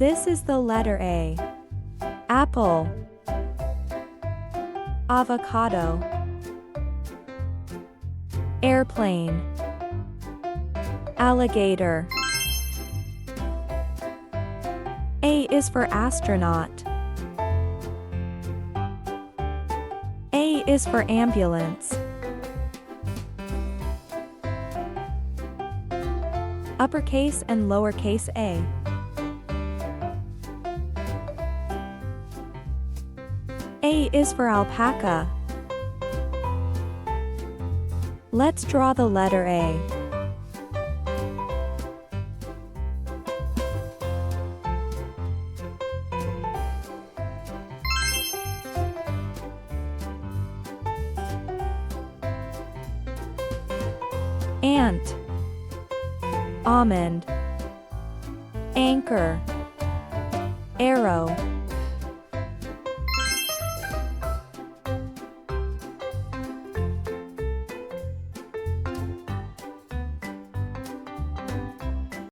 This is the letter A. Apple. Avocado. Airplane. Alligator. A is for astronaut. A is for ambulance. Uppercase and lowercase a. A is for alpaca. Let's draw the letter A. Ant. Almond. Anchor. Arrow.